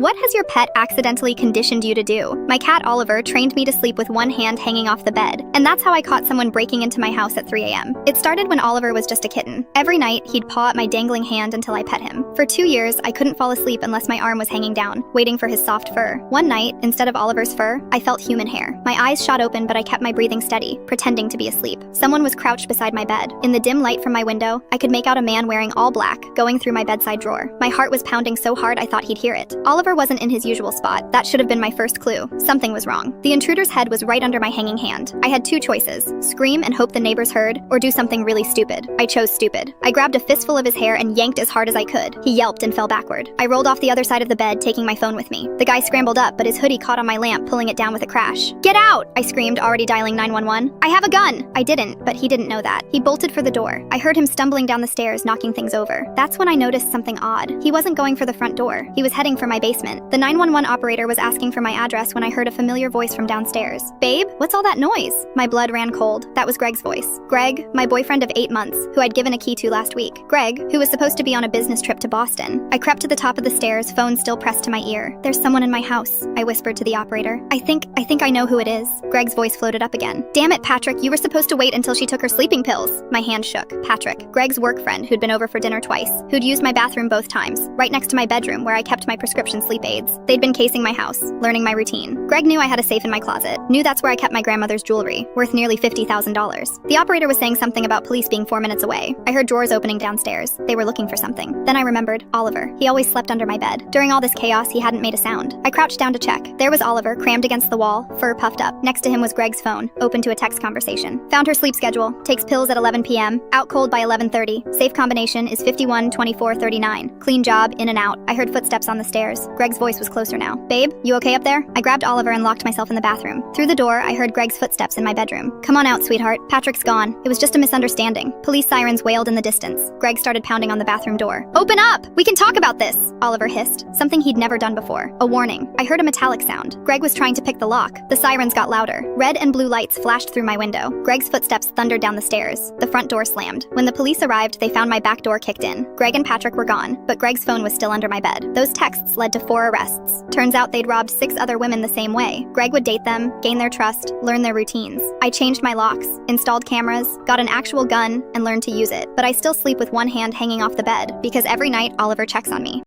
What has your pet accidentally conditioned you to do? My cat Oliver trained me to sleep with one hand hanging off the bed, and that's how I caught someone breaking into my house at 3 a.m. It started when Oliver was just a kitten. Every night, he'd paw at my dangling hand until I pet him. For 2 years, I couldn't fall asleep unless my arm was hanging down, waiting for his soft fur. One night, instead of Oliver's fur, I felt human hair. My eyes shot open, but I kept my breathing steady, pretending to be asleep. Someone was crouched beside my bed. In the dim light from my window, I could make out a man wearing all black, going through my bedside drawer. My heart was pounding so hard I thought he'd hear it. Oliver wasn't in his usual spot. That should have been my first clue. Something was wrong. The intruder's head was right under my hanging hand. I had two choices: scream and hope the neighbors heard, or do something really stupid. I chose stupid. I grabbed a fistful of his hair and yanked as hard as I could. He yelped and fell backward. I rolled off the other side of the bed, taking my phone with me. The guy scrambled up, but his hoodie caught on my lamp, pulling it down with a crash. "Get out!" I screamed, already dialing 911. "I have a gun!" I didn't, but he didn't know that. He bolted for the door. I heard him stumbling down the stairs, knocking things over. That's when I noticed something odd. He wasn't going for the front door. He was heading for my basement. The 911 operator was asking for my address when I heard a familiar voice from downstairs. "Babe, what's all that noise?" My blood ran cold. That was Greg's voice. Greg, my boyfriend of 8 months, who I'd given a key to last week. Greg, who was supposed to be on a business trip to Boston. I crept to the top of the stairs, phone still pressed to my ear. "There's someone in my house," I whispered to the operator. I think I know who it is." Greg's voice floated up again. "Damn it, Patrick, you were supposed to wait until she took her sleeping pills." My hand shook. Patrick, Greg's work friend who'd been over for dinner twice, who'd used my bathroom both times, right next to my bedroom where I kept my prescription sleep aids. They'd been casing my house, learning my routine. Greg knew I had a safe in my closet, knew that's where I kept my grandmother's jewelry, worth nearly $50,000. The operator was saying something about police being 4 minutes away. I heard drawers opening downstairs. They were looking for something. Then I remembered Oliver. He always slept under my bed. During all this chaos, he hadn't made a sound. I crouched down to check. There was Oliver, crammed against the wall, fur puffed up. Next to him was Greg's phone, open to a text conversation. "Found her sleep schedule. Takes pills at 11 p.m. Out cold by 11:30. Safe combination is 51-24-39. Clean job, in and out." I heard footsteps on the stairs. Greg's voice was closer now. "Babe, you okay up there?" I grabbed Oliver and locked myself in the bathroom. Through the door, I heard Greg's footsteps in my bedroom. "Come on out, sweetheart. Patrick's gone. It was just a misunderstanding." Police sirens wailed in the distance. Greg started pounding on the bathroom door. "Open up! We can talk about this!" Oliver hissed, something he'd never done before. A warning. I heard a metallic sound. Greg was trying to pick the lock. The sirens got louder. Red and blue lights flashed through my window. Greg's footsteps thundered down the stairs. The front door slammed. When the police arrived, they found my back door kicked in. Greg and Patrick were gone, but Greg's phone was still under my bed. Those texts led to 4 arrests. Turns out they'd robbed 6 other women the same way. Greg would date them, gain their trust, learn their routines. I changed my locks, installed cameras, got an actual gun, and learned to use it. But I still sleep with one hand hanging off the bed, because every night Oliver checks on me.